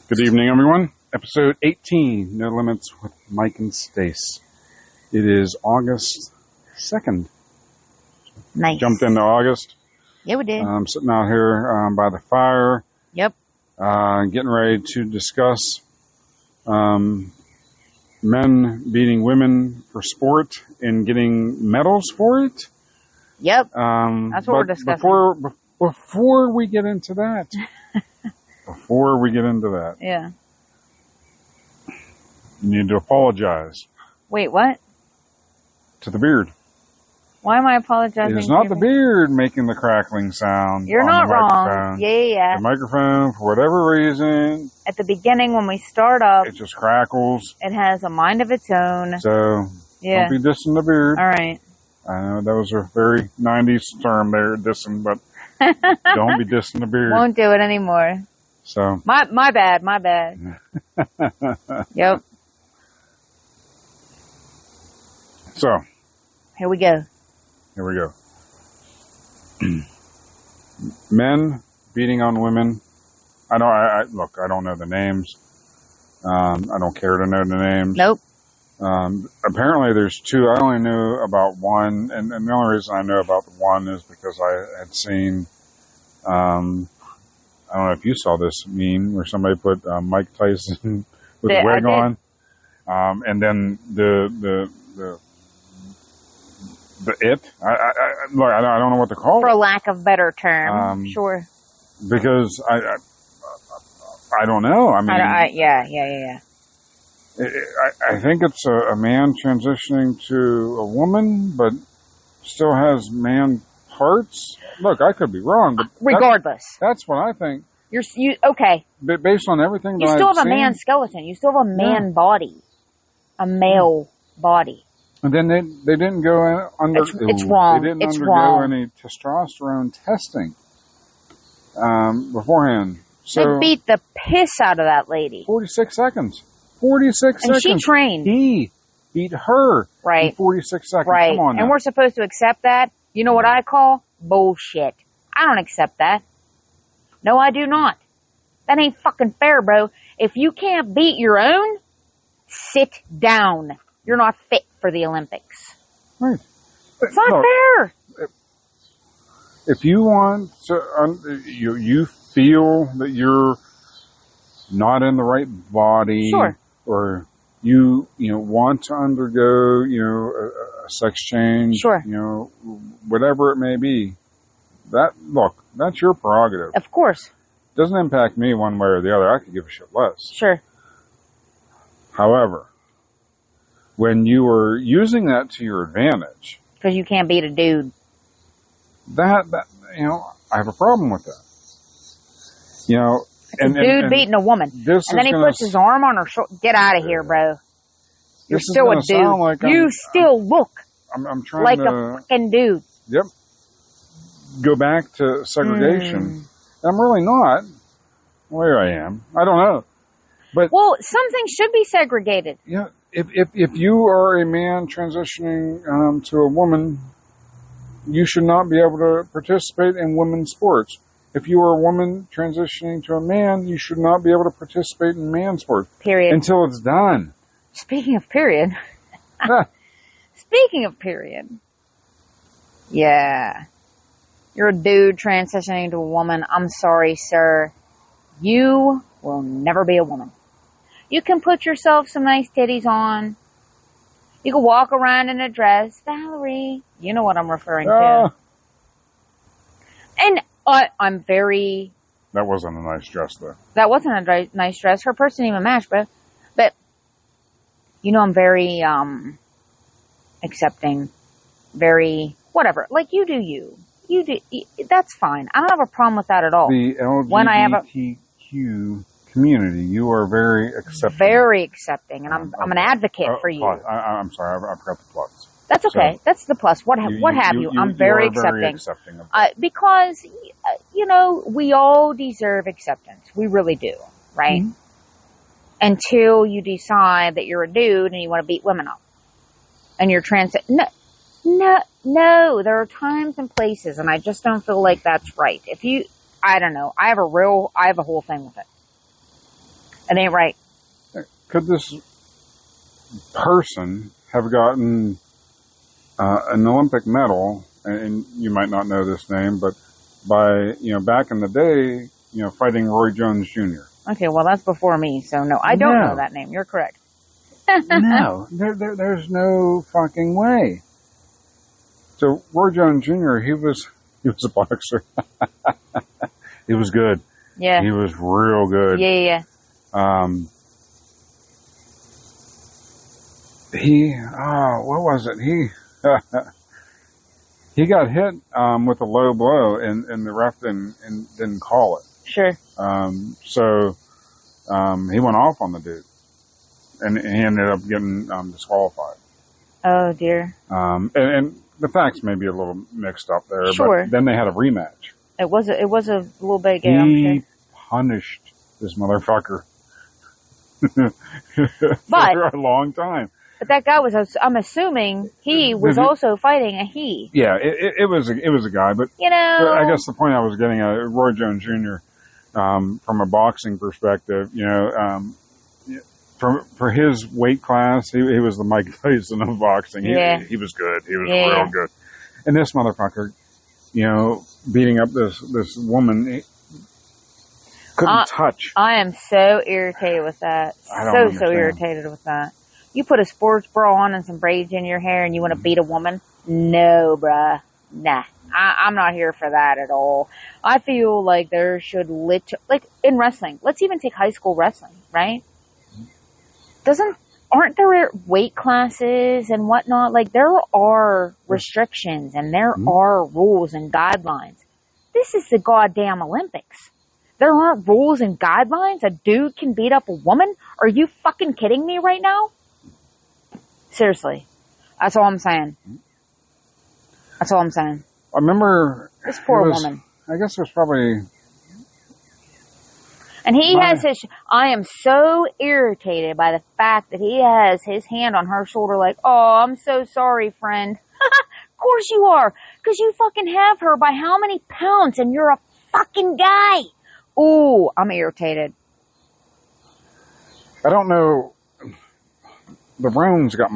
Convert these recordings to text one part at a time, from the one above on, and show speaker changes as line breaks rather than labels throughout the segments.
Good evening, everyone. Episode 18, No Limits with Mike and Stace. It is August 2nd.
Nice.
Jumped into August.
Yeah, we did.
I'm sitting out here by the fire.
Yep.
Getting ready to discuss men beating women for sport and getting medals for it.
Yep. That's what we're discussing.
Before we get into that,
Yeah.
you need to apologize
Wait, what?
to the beard.
Why am I apologizing?
It is not the beard making the crackling sound.
You're
on
not
the
wrong.
microphone.
Yeah.
The microphone, for whatever reason,
At the beginning, when we start up,
it just crackles.
it has a mind of its own.
So
Yeah.
don't be dissing the beard.
All right.
I know that was a very 90s term there, dissing, but don't be dissing the beard.
Won't do it anymore.
So
My bad. Yep.
So
Here we go.
here we go. Men beating on women. I don't know the names. I don't care to know the names.
Nope.
Apparently there's two. I only knew about one, and the only reason I know about the one is because I had seen, I don't know if you saw this meme where somebody put Mike Tyson with a wig on, and then the I don't know what to call
For
it.
lack of better term. Sure.
Because I don't know. I mean,
Yeah.
I think it's a man transitioning to a woman, but still has man parts. Look, I could be wrong, but
Regardless.
that's what I think.
Okay.
But based on everything that
You still
I've
have a
seen,
man skeleton. You still have a man body. A male body.
and then they didn't go in under.
It's wrong.
They didn't
It's
undergo
wrong.
any testosterone testing beforehand. So
They beat the piss out of that lady.
46 seconds. 46
And
seconds.
she trained.
He beat her in
Right.
46 seconds.
Right.
Come on now.
And we're supposed to accept that? You know what I call? Bullshit. I don't accept that. No, I do not. That ain't fucking fair, bro. If you can't beat your own, sit down. You're not fit for the Olympics.
Right.
It's not
Look,
fair.
if you want to, you feel that you're not in the right body,
Sure.
or you want to undergo a sex change,
Sure.
whatever it may be, that's your prerogative.
Of course.
Doesn't impact me one way or the other. I could give a shit less.
Sure.
However, when you are using that to your advantage,
Because you can't beat a dude.
that I have a problem with that.
It's a dude beating a woman. And then he puts his arm on her shoulder. Get out of here, bro. You're still a dude.
Like
you still look
I'm trying
like
to
a fucking dude.
go back to segregation. I'm really not. Where I am, I don't know. But
Well, some things should be segregated.
if you are a man transitioning to a woman, you should not be able to participate in women's sports. If you are a woman transitioning to a man, you should not be able to participate in man sports.
Period.
Until it's done.
Speaking of period. Speaking of period. Yeah. You're a dude transitioning to a woman. I'm sorry, sir. You will never be a woman. You can put yourself some nice titties on. You can walk around in a dress. Valerie, you know what I'm referring to. And I'm very...
That wasn't a nice dress, though.
That wasn't a nice dress. Her purse didn't even match, but I'm very accepting, very whatever. Like you do, you do. That's fine. I don't have a problem with that at all.
The LGBTQ community, you are very accepting.
Very accepting, and I'm an advocate for you.
I'm sorry, I forgot the plus.
That's okay. So, that's the plus. What have you? I'm very accepting.
Very accepting of
because we all deserve acceptance. We really do, right? Mm-hmm. Until you decide that you're a dude and you want to beat women up, and you're No, there are times and places, and I just don't feel like that's right. I don't know. I have a whole thing with it. It ain't right.
Could this person have gotten an Olympic medal, and you might not know this name, but by, back in the day, fighting Roy Jones Jr.?
Okay, well, that's before me, so no, I don't know that name. You're correct.
No, there's no fucking way. So Roy Jones Jr., he was a boxer. He was good.
Yeah.
He was real good.
Yeah.
What was it? He got hit with a low blow, and the ref didn't call it.
Sure.
So he went off on the dude, and he ended up getting disqualified.
Oh dear.
And the facts may be a little mixed up there.
Sure.
But then they had a rematch.
It was a little bit gay, I'm sure.
He punished this motherfucker
But
for a long time.
But that guy I'm assuming he was also fighting a he.
Yeah, it was a guy, but I guess the point I was getting at, Roy Jones Jr., from a boxing perspective, for his weight class, he was the Mike Tyson of boxing. He was good. He was real good. And this motherfucker, beating up this woman, couldn't touch.
I am so irritated with that. So irritated with that. You put a sports bra on and some braids in your hair and you want to beat a woman? No, bruh. Nah. I'm not here for that at all. I feel like there should like in wrestling. Let's even take high school wrestling, right? Aren't there weight classes and whatnot? Like there are restrictions and there are rules and guidelines. This is the goddamn Olympics. There aren't rules and guidelines? A dude can beat up a woman? Are you fucking kidding me right now? Seriously. That's all I'm saying. That's all I'm saying.
I remember...
This poor woman.
I guess it was probably...
And he has I am so irritated by the fact that he has his hand on her shoulder like, oh, I'm so sorry, friend. Of course you are. Because you fucking have her by how many pounds and you're a fucking guy. Ooh, I'm irritated.
I don't know... The Rones got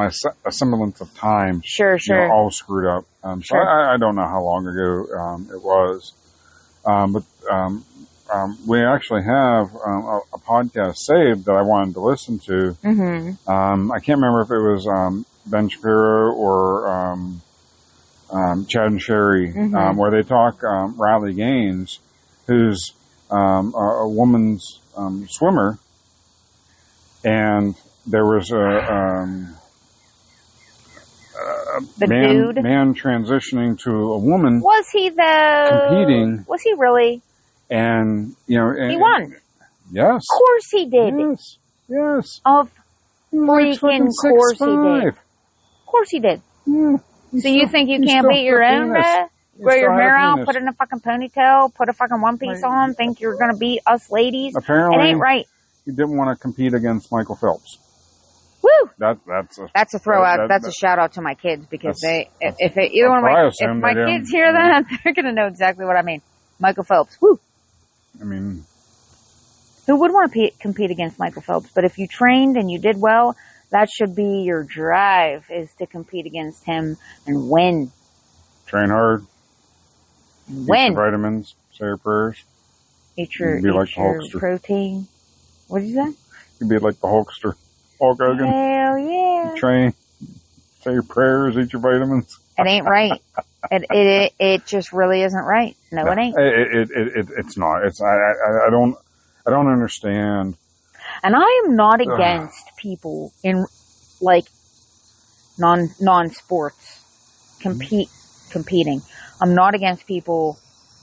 a semblance of time.
Sure.
All screwed up. So I don't know how long ago it was. But we actually have a podcast saved that I wanted to listen to. Mm-hmm. I can't remember if it was Ben Shapiro or Chad and Sherry, where they talk Riley Gaines, who's a woman's swimmer, and there was a man transitioning to a woman.
Was he though?
Competing.
Was he really?
And
he won.
Yes.
Of course he did.
Yes.
Of freaking course he did. Of course he did.
Yeah.
So you think you can't beat your own, bruh? Grow your hair out, put it in a fucking ponytail, put a fucking one piece on, think you're gonna beat us ladies?
Apparently,
it ain't right.
He didn't want to compete against Michael Phelps.
Woo!
That's
a throw out. That's a shout out to my kids because if my kids hear that, they're gonna know exactly what I mean. Michael Phelps. Woo!
I mean,
who would want to compete against Michael Phelps? But if you trained and you did well, that should be your drive, is to compete against him and win.
Train hard.
Win.
Eat your vitamins. Say your prayers.
Eat your protein. What did you say?
You'd be like the Hulkster. Hulk Hogan.
Hell yeah.
Train. Say your prayers. Eat your vitamins.
It ain't right. It just really isn't right. No, it ain't.
It's not. I don't understand.
And I am not against people in like non-sports competing. I'm not against people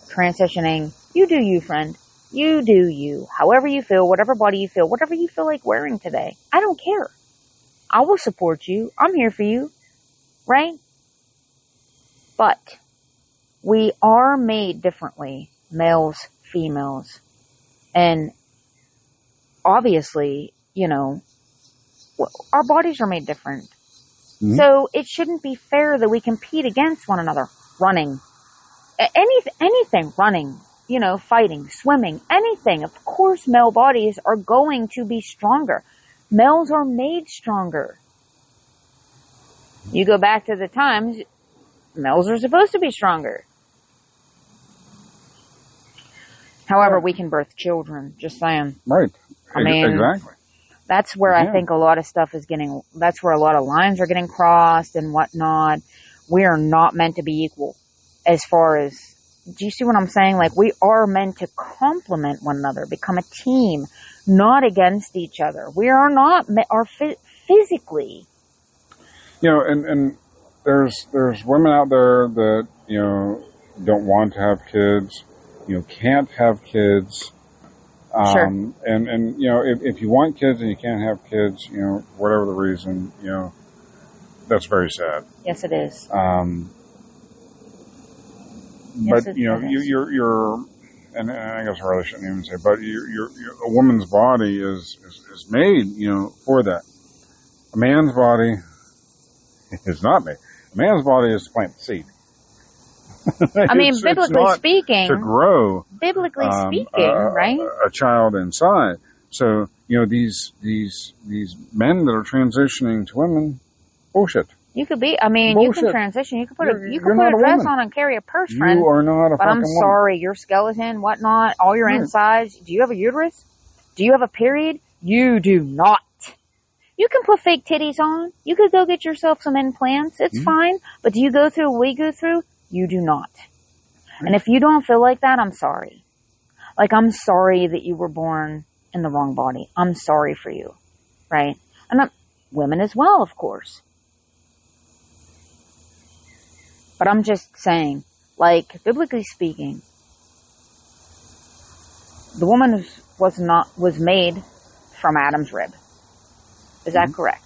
transitioning. You do you, friend. You do you. However you feel, whatever body you feel, whatever you feel like wearing today. I don't care. I will support you. I'm here for you. Right? But we are made differently, males, females. And obviously, our bodies are made different. Mm-hmm. So it shouldn't be fair that we compete against one another. Running. Anything. Running. fighting, swimming, anything. Of course, male bodies are going to be stronger. Males are made stronger. You go back to the times, males are supposed to be stronger. However, we can birth children, just saying.
Right.
I mean,
exactly.
That's where I think a lot of stuff is that's where a lot of lines are getting crossed and whatnot. We are not meant to be equal as far as, do you see what I'm saying? Like, we are meant to complement one another, become a team, not against each other. We are not, physically.
And there's women out there that, don't want to have kids, can't have kids.
Sure.
And if you want kids and you can't have kids, whatever the reason, that's very sad.
Yes, it is.
But you're, and I guess I really shouldn't even say, but a woman's body is made, for that. A man's body is not made. A man's body is to plant the seed.
I mean, biblically speaking,
to grow.
Biblically speaking, right?
A child inside. So these men that are transitioning to women, bullshit.
You could be. I mean,
bullshit.
You can transition. You can put a dress on and carry a purse, friend.
You are not a
But I'm
fucking
sorry,
woman.
your skeleton, whatnot, all your insides. Do you have a uterus? Do you have a period? You do not. You can put fake titties on. You could go get yourself some implants. It's fine. But do you go through what we go through? You do not. And if you don't feel like that, I'm sorry. Like, I'm sorry that you were born in the wrong body. I'm sorry for you. Right? And women as well, of course. But I'm just saying, like, biblically speaking, the woman was made from Adam's rib. Is that correct?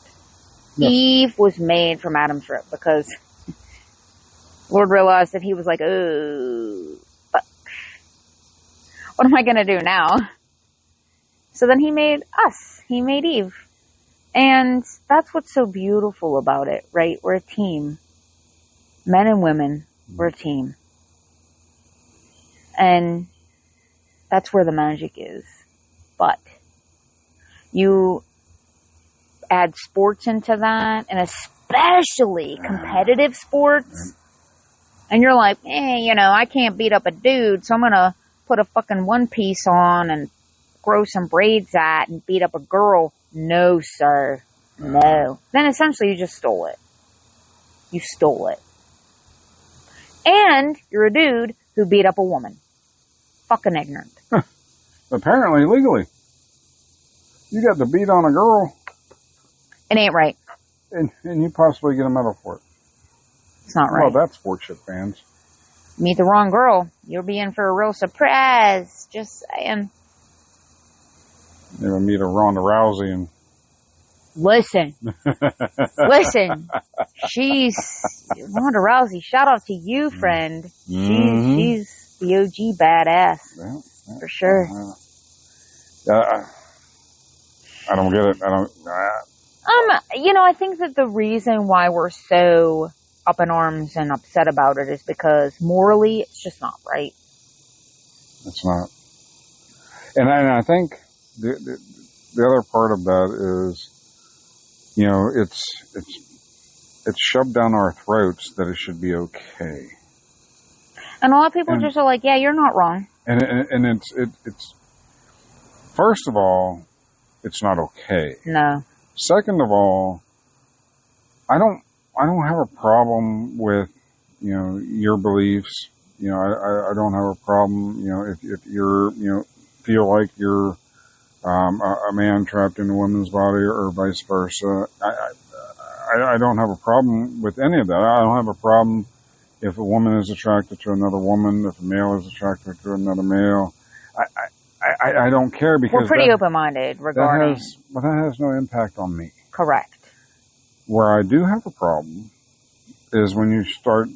Yes. Eve was made from Adam's rib because Lord realized that he was like, oh, fuck. What am I going to do now? So then he made us. He made Eve. And that's what's so beautiful about it, right? We're a team. Men and women, we're a team. And that's where the magic is. But you add sports into that, and especially competitive sports, and you're like, I can't beat up a dude, so I'm gonna put a fucking one piece on and grow some braids at and beat up a girl. No, sir. No. Then essentially you just stole it. You stole it. And you're a dude who beat up a woman. Fucking ignorant.
Apparently, legally. You got to beat on a girl.
It ain't right.
And you possibly get a medal for it.
It's not right.
Well, that's sports shit fans.
Meet the wrong girl. You'll be in for a real surprise. Just saying.
You would meet a Ronda Rousey and...
Listen. She's Ronda Rousey. Shout out to you, friend. She's the OG badass. Yeah, for sure.
I don't get it.
I think that the reason why we're so up in arms and upset about it is because morally it's just not right.
It's not. And I think the other part of that is, it's shoved down our throats that it should be okay.
And a lot of people just are like, yeah, you're not wrong.
And it's first of all, it's not okay.
No.
Second of all, I don't have a problem with, your beliefs. I don't have a problem, if you're, feel like you're a man trapped in a woman's body or vice versa. I don't have a problem with any of that. I don't have a problem if a woman is attracted to another woman, if a male is attracted to another male. I don't care because...
We're pretty open-minded regarding...
But that has no impact on me.
Correct.
Where I do have a problem is when you start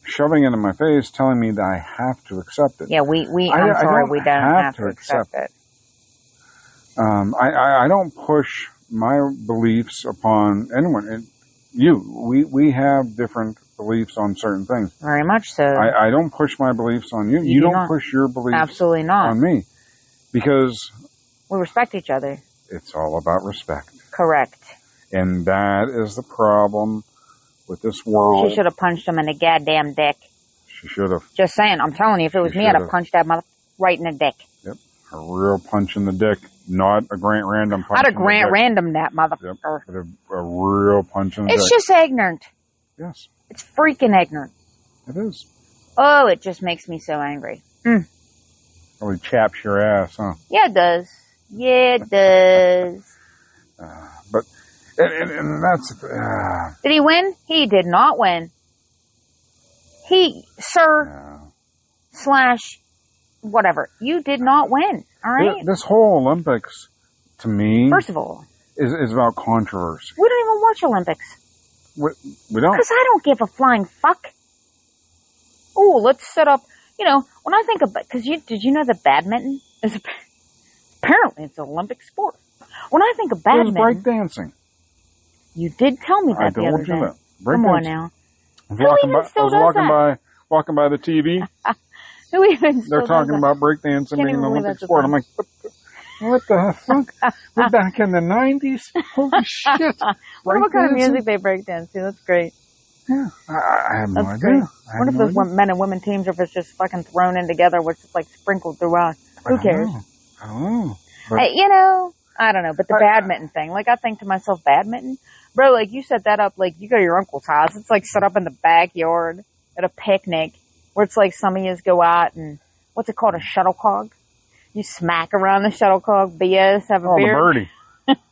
shoving it in my face, telling me that I have to accept it.
Yeah, I'm sorry, we don't have to accept it.
I don't push my beliefs upon anyone. We have different beliefs on certain things.
Very much so.
I don't push my beliefs on you. You
do
don't
not.
push your beliefs
Absolutely not.
on me. Because
We respect each other.
it's all about respect.
Correct.
And that is the problem with this world.
She should have punched him in the goddamn dick.
She should have.
Just saying. I'm telling you, if it was
She
me, I'd have
should've.
punched that mother right in the dick.
Yep. A real punch in the dick. Not a Grant Random punch.
I'd have
in the dick.
random that motherfucker.
Yep. A real punch in the
It's
dick.
just ignorant.
Yes,
It's freaking ignorant.
it is.
Oh, it just makes me so angry.
Really chaps your ass, huh?
Yeah, it does. Yeah, it does.
But, and that's,
Did he win? He did not win. Sir, slash, whatever. You did not win. All right?
This whole Olympics, to me,
First of all,
is about controversy.
we don't even watch Olympics.
We don't.
Because I don't give a flying fuck. Oh, let's set up, when I think of, because did you know that badminton is, apparently it's an Olympic sport. When I think of
It was
badminton,
breakdancing.
you did tell me
I
that the other
told you
day.
that.
Come on
Breakdancing.
now.
I was
Who
walking
even
by,
still does
walking by the TV.
Who even still
They're
does
talking
that?
about breakdancing
Can't
being
even
an
believe
Olympic
that's a
sport.
thing.
I'm like, what the fuck? We're back in the 90s? Holy shit.
Wonder what kind of
Breakdancing?
music they break dance to. That's great.
Yeah. I have no
That's
idea.
great.
I
What
have
if
no
those
idea.
men and women teams, or if it's just fucking thrown in together, where it's just like sprinkled throughout? Who cares?
I don't know. But
I don't know. But the badminton thing, like I think to myself, badminton? Bro, like you set that up, like you go to your uncle's house. It's like set up in the backyard at a picnic where it's like some of yous go out and, what's it called, a shuttlecock? You smack around the shuttlecock, BS, have a
the
beer.
birdie.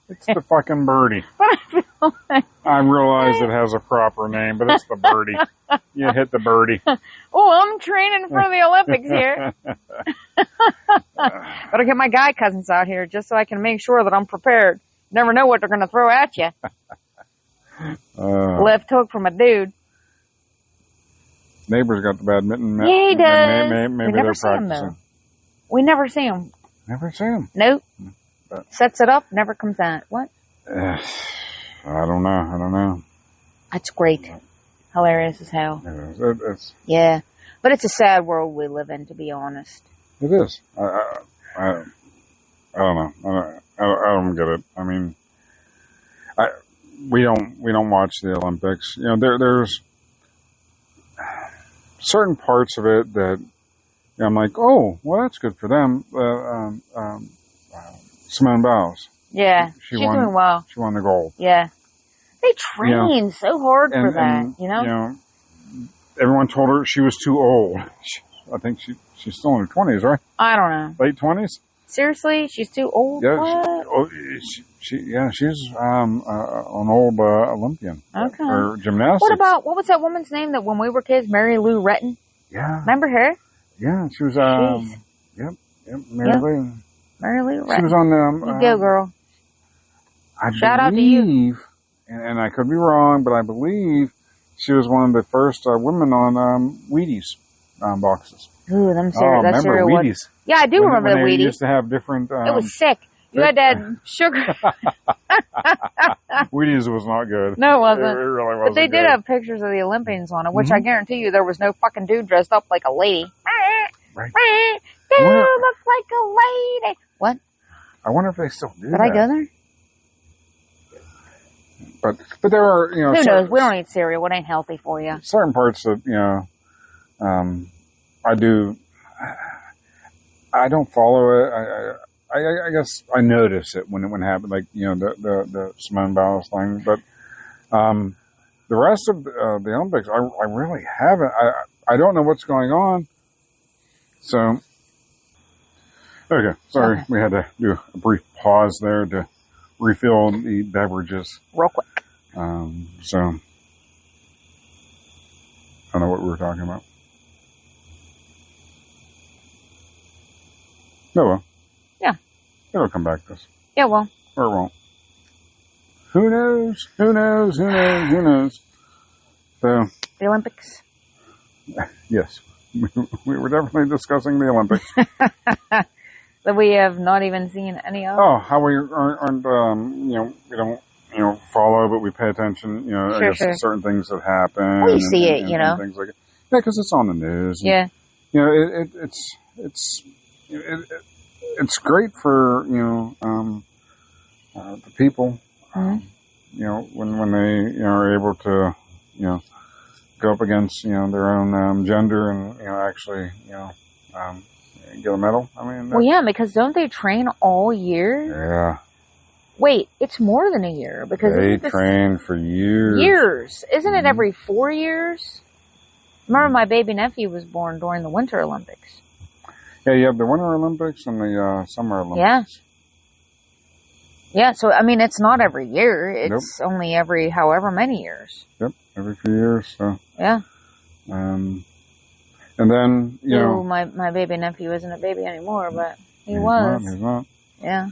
It's the fucking birdie.
But I feel like,
I realize it has a proper name, but it's the birdie. You hit the birdie.
oh, I'm training for the Olympics here. Better get my guy cousins out here just so I can make sure that I'm prepared. Never know what they're going to throw at you. Left hook from a dude.
Neighbor's got the badminton.
Yeah, he does.
Maybe
We never
they're
see him,
practicing.
though. We never see him.
Never see him.
Nope.
But-
Sets it up, never comes out. What?
I don't know.
That's great. Hilarious as hell.
It's
Yeah. But it's a sad world we live in, to be honest.
It is. I don't know. I don't get it. I mean, we don't watch the Olympics. There's certain parts of it that I'm like, oh, well, that's good for them. Simone Biles.
Yeah.
She
She's
won.
doing well.
She won the gold.
Yeah. They train so hard for that,
And, everyone told her she was too old. I think she's still in her 20s, right?
I don't know.
Late 20s?
Seriously? She's too old?
Yeah,
What?
she's an old Olympian.
Okay.
Or gymnastics.
What was that woman's name that when we were kids, Mary Lou Retton?
Yeah.
Remember her?
Yeah, she was,
Jeez.
Yep, Mary Lou.
Mary Lou Retton.
She was on the,
You go, girl. Shout out to you.
And I could be wrong, but I believe she was one of the first women on Wheaties boxes.
Ooh, that's
remember
cereal was.
Wheaties?
Yeah, I do remember the
when they
Wheaties.
used to have different.
It was sick. You had to add sugar.
Wheaties was not good.
No, it wasn't.
It really wasn't.
But they did
good.
have pictures of the Olympians on it, which I guarantee you there was no fucking dude dressed up like a lady.
Right.
Dude looks like a lady. What?
I wonder if they still do
Did
that.
I go there?
But there are
Who knows? We don't eat cereal. It ain't healthy for you.
certain parts that I do. I don't follow it. I guess I notice it when it happened, like the Simone Biles thing. But the rest of the Olympics, I really haven't. I don't know what's going on. So okay, sorry, we had to do a brief pause there to refill the beverages.
Real quick.
So I don't know what we were talking about. No, well.
Yeah.
It'll come back to us.
Yeah, well.
Or it won't. Who knows? Who knows? Who knows? Who knows? So,
The Olympics.
yes. We were definitely discussing the Olympics.
That we have not even seen any of.
Oh, how we aren't we don't follow, but we pay attention. I
Sure,
guess to
sure.
certain things that happen.
Well, you see it,
and things like it. Yeah, because it's on the news.
Yeah.
It's great for the people.
Mhm.
When they are able to go up against their own gender and actually get a medal. I mean,
Well, yeah, because don't they train all year?
yeah,
Wait, it's more than a year because
they
isn't this
train for years.
years? Isn't it
Mhm.
every 4 years? Remember, my baby nephew was born during the Winter Olympics.
Yeah, you have the Winter Olympics and the Summer Olympics.
Yeah. Yeah, so I mean, it's not every year. It's only every however many years.
Yep, every few years. So
Yeah.
and then
My baby nephew isn't a baby anymore, but he
he's
was.
Not, he's not.
Yeah.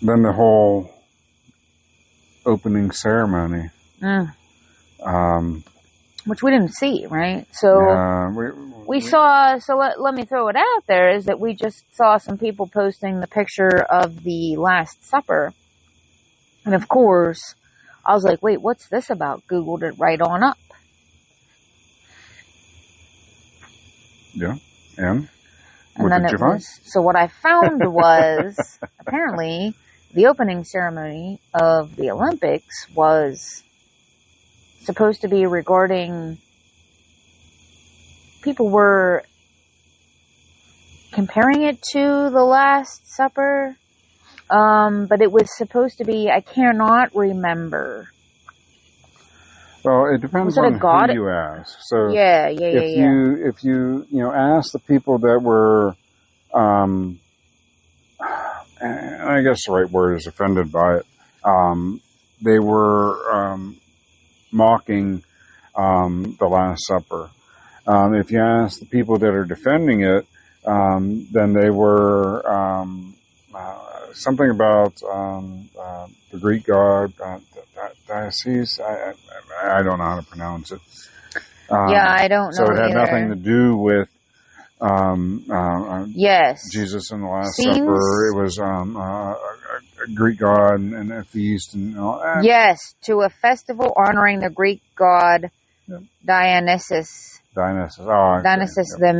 Then the whole opening ceremony.
Which we didn't see, right? So we saw. So let me throw it out there: is that we just saw some people posting the picture of the Last Supper, and of course, I was like, "Wait, what's this about?" Googled it right on up.
Yeah, and
And
what
then
did you
it
find?
was, so what I found was apparently the opening ceremony of the Olympics was supposed to be regarding, people were comparing it to the Last Supper, but it was supposed to be, I cannot remember.
Well, it depends
Was it a
on
god?
who you ask. So
Yeah.
if you ask the people that were, and I guess the right word is offended by it, they were mocking the Last Supper. If you ask the people that are defending it, then they were something about the Greek god Dionysus. I don't know how to pronounce it.
I don't know.
So it had
either.
nothing to do with
Yes.
Jesus in the Last
Seems-
Supper. It was a Greek god and a feast and all that.
Yes, to a festival honoring the Greek god
Yep.
Dionysus.
Dionysus. Oh, okay.
Dionysus,
Yep.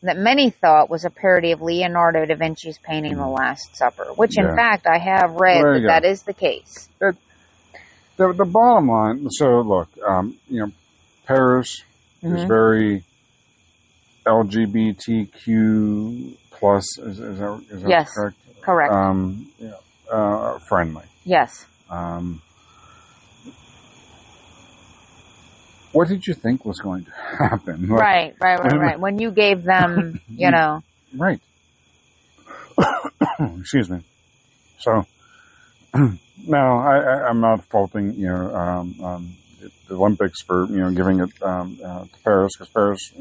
that many thought was a parody of Leonardo da Vinci's painting The Last Supper, which in
Yeah.
fact I have read
There you
that
go.
is the case.
The bottom line. So look, Paris is
Mhm.
very LGBTQ plus. Is that
Yes.
correct?
Correct.
Friendly.
Yes.
What did you think was going to happen? Like,
Right. When you gave them,
Right. Excuse me. So, no, I'm not faulting, the Olympics for, giving it to Paris, because Paris,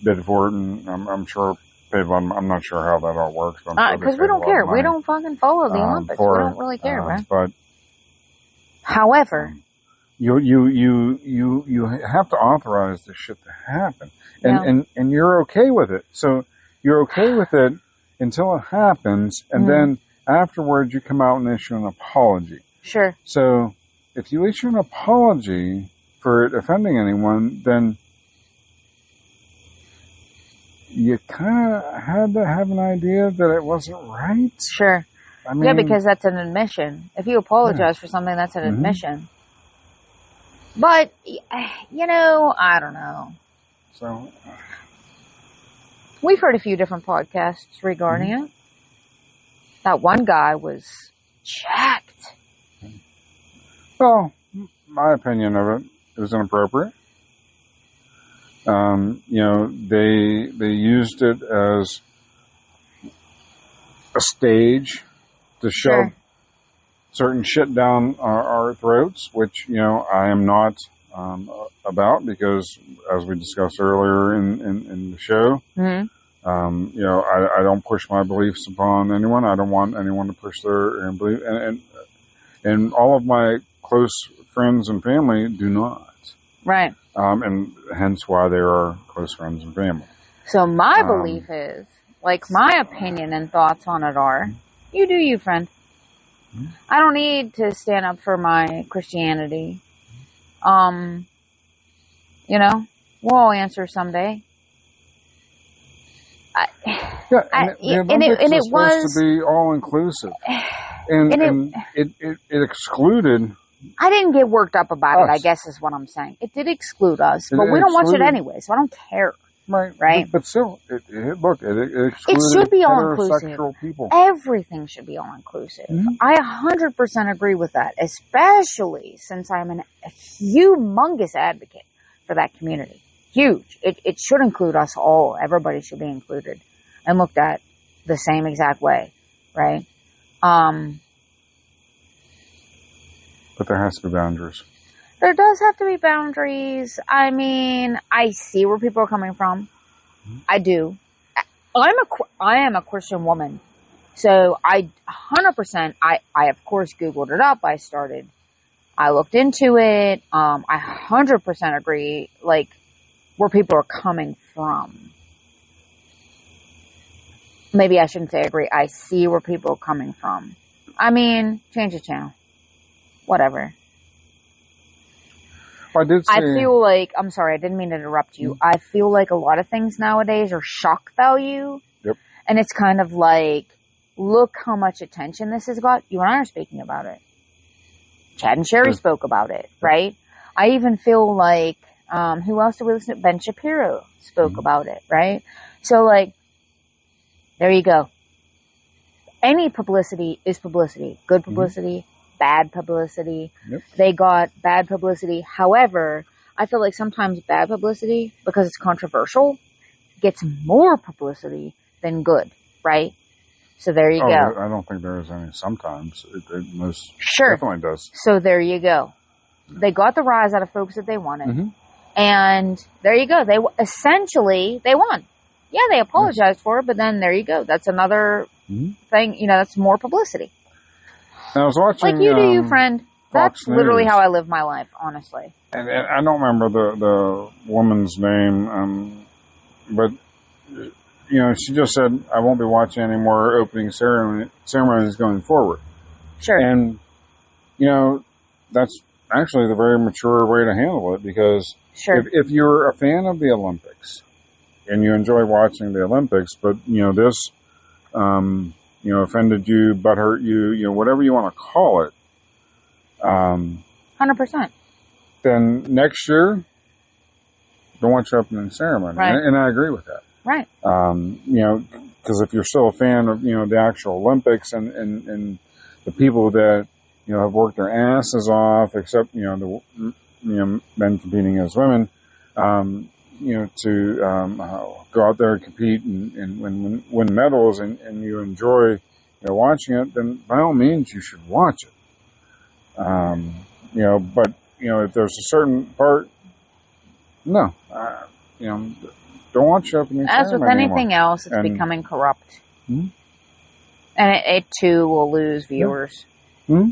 bid for it, and I'm sure paid one. I'm not sure how that all works.
because we don't care. We don't fucking follow the Olympics. We don't really care, right?
But
However,
you have to authorize this shit to happen, and you're okay with it. So you're okay with it until it happens, and then afterwards you come out and issue an apology.
sure.
So if you issue an apology for it offending anyone, then you kind of had to have an idea that it wasn't right.
Sure.
I mean,
Yeah, because that's an admission. If you apologize for something, that's an admission. But, I don't know.
so
We've heard a few different podcasts regarding it. That one guy was jacked.
well, my opinion of it is inappropriate. They used it as a stage to shove
Sure.
certain shit down our throats, which I am not about, because as we discussed earlier in the show,
Mm-hmm.
I don't push my beliefs upon anyone. I don't want anyone to push their belief, and all of my close friends and family do not.
Right.
And hence why they are close friends and family.
So my belief is, my opinion and thoughts on it are, You do you, friend.
Mhm.
I don't need to stand up for my Christianity. You know, we'll all answer someday.
Yeah, the Olympics
And it
is supposed to
was,
be all inclusive,
and
and it excluded
I didn't get worked up about it, I
us.
guess is what I'm saying. It did exclude us,
It
but we don't watch it
excluded,
anyway, so I don't care.
right? But still, it
It
excluded
should be all inclusive.
heterosexual people.
Everything should be all inclusive.
Mhm.
I 100% agree with that, especially since I'm a humongous advocate for that community. Huge. It should include us all. Everybody should be included and looked at the same exact way, right?
But there has to be boundaries.
There does have to be boundaries. I mean, I see where people are coming from. I do. I am a Christian woman. So I 100%, I of course Googled it up. I looked into it. I 100% agree, like, where people are coming from. Maybe I shouldn't say agree. I see where people are coming from. I mean, change the channel. Whatever.
I did say,
I feel like, I'm sorry, I didn't mean to interrupt you. I feel like a lot of things nowadays are shock value.
Yep.
And it's kind of like, look how much attention this has got. You and I are speaking about it. Chad and Sherry spoke about it, right? I even feel like, who else did we listen to? Ben Shapiro spoke about it, right? So, like, there you go. Any publicity is publicity. Good publicity, bad publicity.
Yep.
They got bad publicity. However, I feel like sometimes bad publicity, because it's controversial, gets more publicity than good, right? So there you go.
I don't think there is any. Sometimes it most definitely does.
So there you go. They got the rise out of folks that they wanted.
Mm-hmm.
And there you go. They essentially, they won. Yeah, they apologized for it, but then there you go. That's another thing, you know, that's more publicity.
And I was watching,
like, you do you, friend.
Fox
That's literally
News.
how I live my life, honestly.
And I don't remember the woman's name, but, you know, she just said, I won't be watching any more opening ceremonies going forward.
Sure.
And, you know, that's actually the very mature way to handle it, because if you're a fan of the Olympics and you enjoy watching the Olympics, but, you know, this, you know, offended you, butthurt you, you know, whatever you want to call it,
100%.
then next year, don't watch your opening ceremony.
Right.
And I agree with that.
Right.
You know, because if you're still a fan of, you know, the actual Olympics and the people that, you know, have worked their asses off, except, you know, men competing as women, you know, to go out there and compete and win medals, and you enjoy, you know, watching it, then by all means you should watch it. You know, but, you know, if there's a certain part, no, you know, don't watch the opening ceremony.
As with anything
anymore.
else, it's becoming corrupt.
Hmm?
And it too will lose viewers.
Hmm?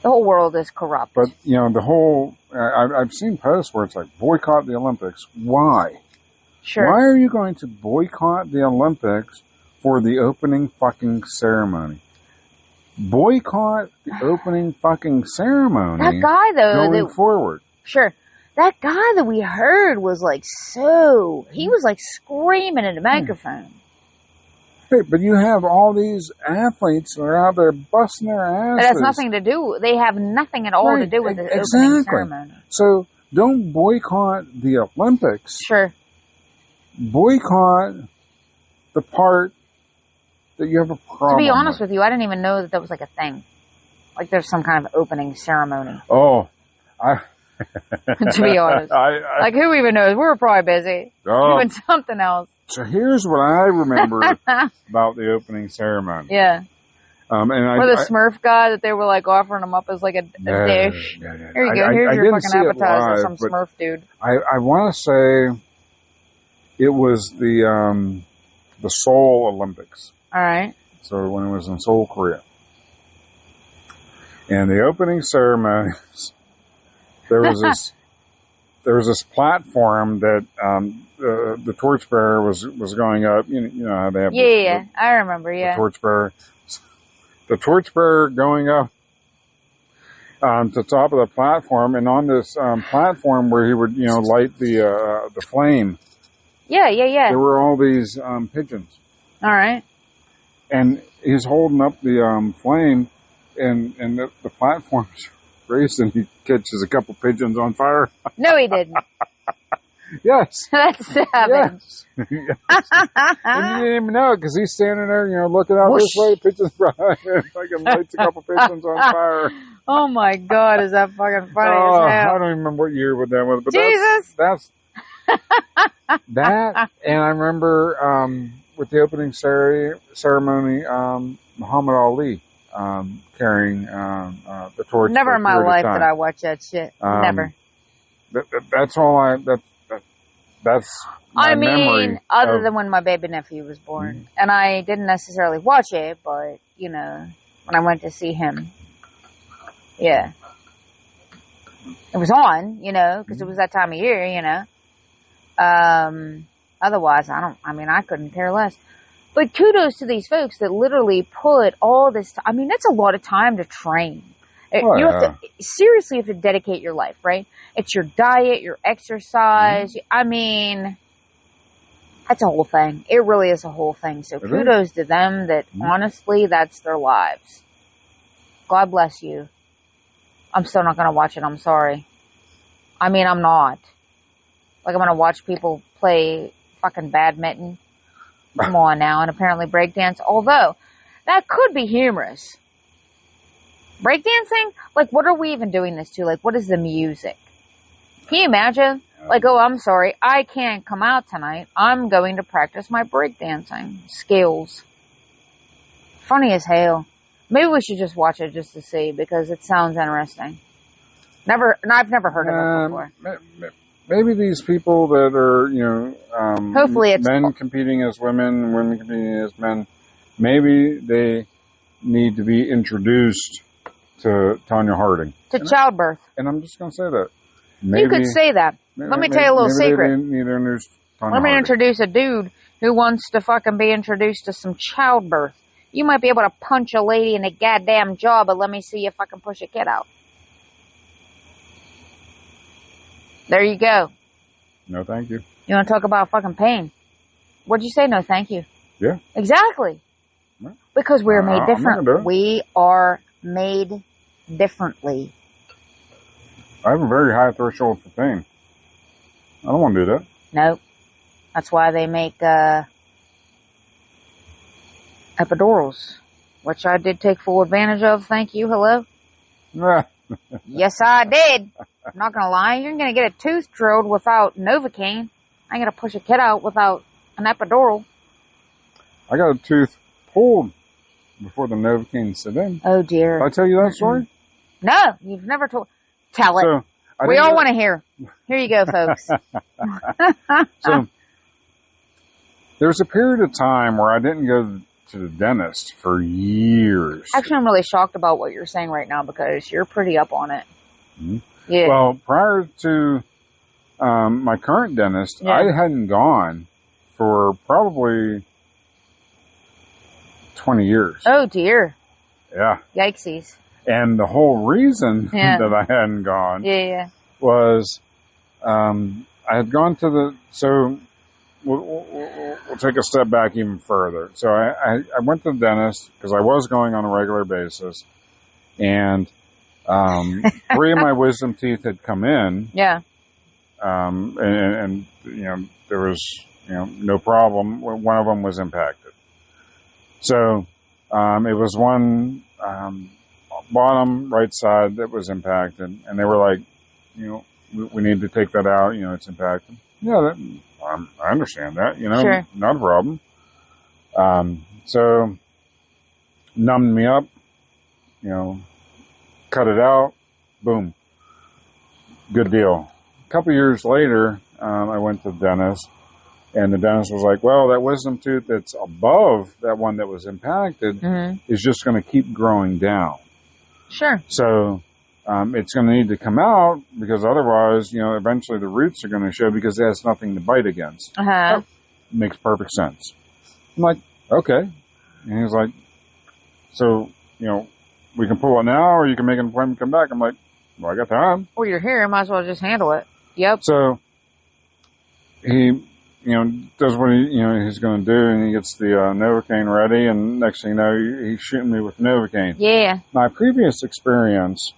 The whole world is corrupt.
But, you know, the whole, I've seen posts where it's like, boycott the Olympics. Why?
Sure.
Why are you going to boycott the Olympics for the opening fucking ceremony? Boycott the opening fucking ceremony.
That guy, though,
going forward.
Sure. That guy that we heard was like he was like screaming in a microphone.
Hey, but you have all these athletes that are out there busting their asses.
But that's nothing to do. They have nothing at all to do with the opening ceremony.
So don't boycott the Olympics.
Sure.
Boycott the part that you have a problem.
To be honest with you, I didn't even know that was like a thing. Like there's some kind of opening ceremony.
Oh,
to be honest. Like, who even knows? We were probably busy doing something else.
So here's what I remember about the opening ceremony.
Yeah.
Or
the Smurf guy that they were like offering him up as like a dish.
Yeah.
Here you go. Here's your fucking appetizer. Some Smurf dude.
I want to say it was the Seoul Olympics.
All right.
So when it was in Seoul, Korea. And the opening ceremonies, there was this there was this platform that the torchbearer was going up. You know how they have
Yeah, I remember.
the torchbearer. The torchbearer going up to the top of the platform, and on this platform where he would light the flame.
Yeah.
There were all these pigeons,
All right.
and he's holding up the flame, and the platform's raised, and he catches a couple pigeons on fire.
No, he didn't.
Yes.
That's savage.
Yes. And you didn't even know it because he's standing there, looking out
Whoosh.
this way, pigeons and fucking lights a couple pigeons on fire.
Oh my God, is that fucking funny
Oh,
as
I
hell?
don't even remember what year that was, but
Jesus.
that's that. And I remember with the opening ceremony, Muhammad Ali carrying the torch.
Never
for a
in my
period of
life
time.
did I watch that shit. Never.
That's all that's my
I mean,
memory
other
of-
than when my baby nephew was born. And I didn't necessarily watch it, but, when I went to see him, yeah. It was on, because it was that time of year, Otherwise, I couldn't care less. But kudos to these folks that literally put all this, that's a lot of time to train.
Oh,
You have to, seriously, you have to dedicate your life, right? It's your diet, your exercise. That's a whole thing. It really is a whole thing. So kudos to them that, honestly, that's their lives. God bless you. I'm still not going to watch it. I'm sorry. I'm not. Like, I'm going to watch people play fucking badminton. Come on now. And apparently breakdance. Although, that could be humorous. Breakdancing? Like, what are we even doing this to? Like, what is the music? Can you imagine? Like, oh, I'm sorry, I can't come out tonight. I'm going to practice my breakdancing skills. Funny as hell. Maybe we should just watch it just to see, because it sounds interesting. I've never heard of it before.
Maybe these people that are,
Hopefully it's
men competing as women, women competing as men, maybe they need to be introduced to Tanya Harding.
To childbirth.
And I'm just going to say that. Maybe,
You could say that. Let me tell you a little secret. Let me introduce a dude who wants to fucking be introduced to some childbirth. You might be able to punch a lady in the goddamn jaw, but let me see you fucking push a kid out. There you go.
No, thank you.
You want to talk about fucking pain? What'd you say? No, thank you.
Yeah.
Exactly.
Yeah.
Because we're made
I'm gonna
different.
do it.
We are made differently.
I have a very high threshold for pain. I don't want to do that.
Nope. That's why they make epidurals, which I did take full advantage of. Thank you. Hello? Yes, I did. I'm not going to lie. You're going to get a tooth drilled without Novocaine. I ain't going to push a kid out without an epidural.
I got a tooth pulled before the Novocaine set in.
Oh, dear.
Did I tell you that story?
No, you've never told. Tell it.
So,
We all want to hear. Here you go, folks.
So, there was a period of time where I didn't go to the dentist for years.
Actually, I'm really shocked about what you're saying right now because you're pretty up on it.
Mm-hmm.
Yeah.
Well, prior to my current dentist,
Yeah.
I hadn't gone for probably 20 years.
Oh, dear.
Yeah.
Yikesies.
And the whole reason
Yeah.
that I hadn't gone
Yeah.
was I had gone to the... So we'll take a step back even further. So I went to the dentist because I was going on a regular basis. And 3 of my wisdom teeth had come in.
Yeah.
And there was, no problem. One of them was impacted. So, it was one, bottom right side that was impacted. And they were like, we need to take that out. It's impacted. Yeah, I understand that,
Sure.
Not a problem. So numbed me up, cut it out, boom. Good deal. A couple years later, I went to the dentist, and the dentist was like, well, that wisdom tooth that's above that one that was impacted
Mm-hmm.
is just going to keep growing down.
Sure.
So it's going to need to come out because otherwise, eventually the roots are going to show because it has nothing to bite against.
Uh-huh.
Makes perfect sense. I'm like, okay. And he was like, so, we can pull it now or you can make an appointment and come back. I'm like, well, I got time.
Well, you're here. Might as well just handle it. Yep.
So he, does what he's going to do, and he gets the Novocaine ready, and next thing you know, he's shooting me with Novocaine.
Yeah.
My previous experience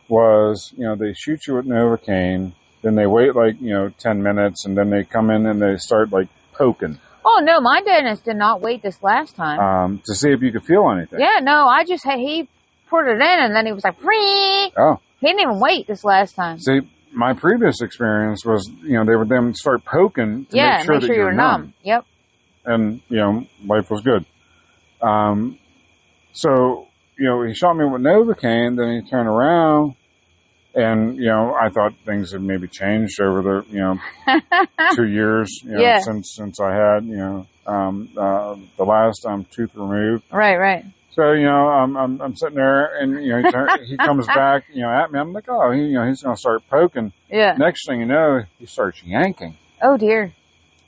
was, they shoot you with Novocaine, then they wait 10 minutes, and then they come in and they start poking.
Oh, no, my dentist did not wait this last time.
To see if you could feel anything.
Yeah, no, he put it in, and then he was like, free.
Oh.
He didn't even wait this last time.
See, my previous experience was, they would then start poking to make sure that you're numb.
Yep.
And, life was good. So, he shot me with Novocaine, then he turned around, and, I thought things had maybe changed over the, 2 years, since I had, the last tooth removed.
Right.
So, I'm sitting there and, he comes back, at me. I'm like, oh, he's going to start poking.
Yeah.
Next thing you know, he starts yanking.
Oh, dear.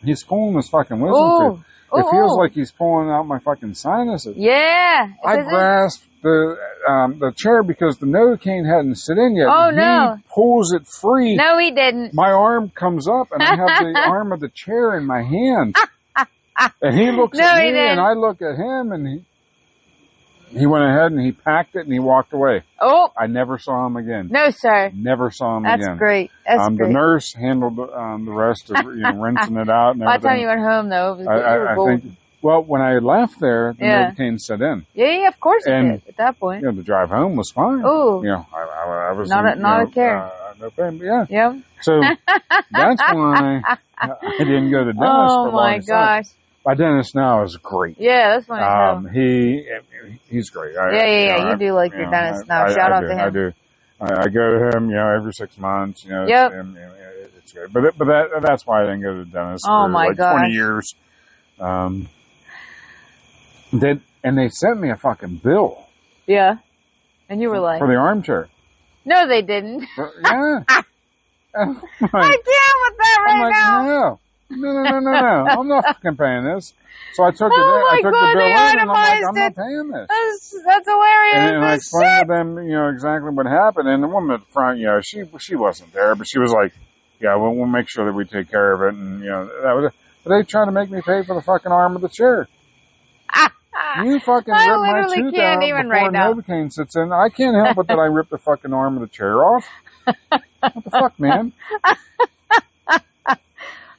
He's pulling his fucking wisdom tooth. It feels like he's pulling out my fucking sinuses.
Yeah.
I grasped the chair because the Novocaine hadn't set in yet.
Oh, no.
He pulls it free.
No, he didn't.
My arm comes up and I have the arm of the chair in my hand. And he looks at me and I look at him and he went ahead and he packed it and he walked away.
Oh.
I never saw him again.
No, sir.
Never saw him again.
That's great. That's
great. The nurse handled the rest of rinsing it out and everything.
By the time you went home, though, it was
I think, well, when I left there, the Novocaine set in.
Yeah, of course it did at that point.
The drive home was fine.
Oh.
I was
not a care.
No pain, but yeah.
Yep.
So that's why I didn't go to the dentist for a long time.
Gosh.
My dentist now is great.
Yeah, that's funny.
He's great.
Yeah. You do like your dentist now. Shout out to him.
I do. I go to him, every 6 months.
Yep.
It's good. But that's why I didn't go to the dentist for 20 years. They sent me a fucking bill.
Yeah. And you were like,
for the armchair.
No, they didn't.
Yeah.
I can't with that right now.
No. I'm not fucking paying this. So I took the bill in and I'm like, I'm not paying this.
That's hilarious.
And I explained to them, exactly what happened. And the woman at the front, she wasn't there, but she was like, yeah, we'll make sure that we take care of it. And, that was it. But they tried to make me pay for the fucking arm of the chair. You fucking rip my tooth out before Novocaine sits in. I can't help it that I ripped the fucking arm of the chair off. What the fuck, man?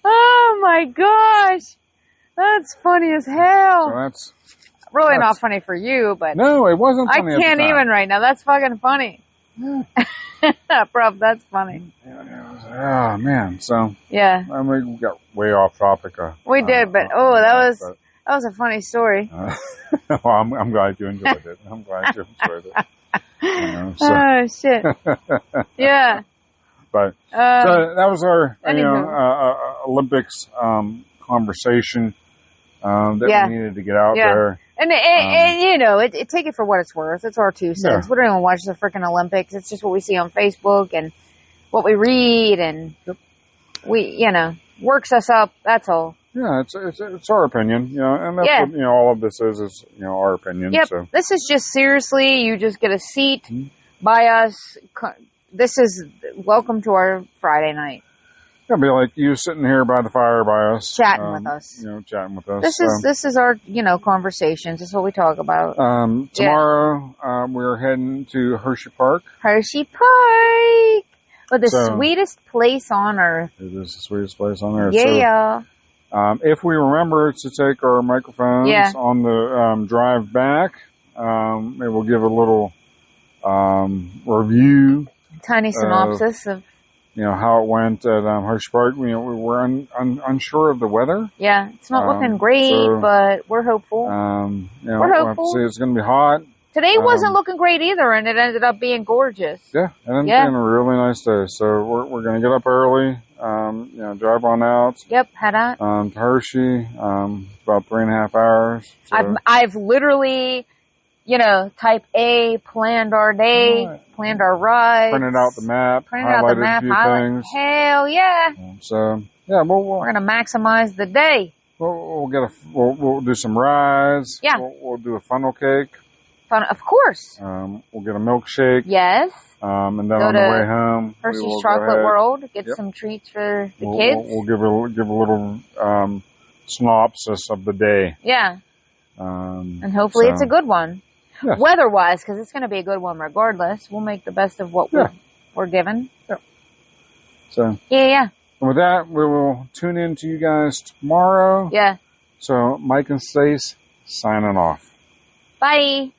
Oh my gosh. That's funny as hell.
So that's
really not funny for you, but
no, it wasn't funny.
I can't even right now. That's fucking funny. Bro, that's funny.
Oh man. So
yeah.
I mean, we got way off topic.
We did, but that was a funny story.
Well, I'm glad you enjoyed it. I'm glad you enjoyed it.
Oh shit. Yeah.
But so that was our Olympics conversation that we needed to get out there.
And take it for what it's worth. It's our 2 cents.
Yeah.
We don't even watch the freaking Olympics. It's just what we see on Facebook and what we read, and we works us up. That's all.
Yeah, it's our opinion, and that's what all of this is our opinion.
Yep.
So.
This is just seriously, you just get a seat by us. This is welcome to our Friday night.
It'll be like you sitting here by the fire by us,
chatting with us.
Chatting with us.
This is our conversations. This is what we talk about.
Tomorrow we're heading to Hershey Park.
Hershey Park, the sweetest place on earth.
It is the sweetest place on earth.
Yeah.
So, if we remember to take our microphones on the drive back, maybe we'll give a little review.
Tiny synopsis of
how it went at Hershey Park. We were unsure of the weather.
Yeah, it's not looking great, but we're hopeful.
We're hopeful. We'll have to see. It's going to be hot.
Today wasn't looking great either, and it ended up being gorgeous.
Yeah, it ended up being a really nice day. So we're going to get up early, drive on out.
Yep, head out.
To Hershey, about 3.5 hours. So.
I've literally type A, planned our day,
Right.
planned our ride.
Printed out the map, highlighted a few things.
Hell yeah.
So, yeah,
We're going to maximize the day.
we'll do some rides.
Yeah.
We'll do a funnel cake.
Of course.
We'll get a milkshake.
Yes.
And then
Go
on the
to
way home,
Hershey's Chocolate World. Get
Yep.
some treats for the kids.
We'll give a little synopsis of the day.
Yeah. And hopefully it's a good one.
Yes.
Weather-wise, because it's going to be a good one regardless. We'll make the best of what we're given.
Yeah. So.
Yeah.
And with that, we will tune in to you guys tomorrow.
Yeah.
So Mike and Stace signing off.
Bye.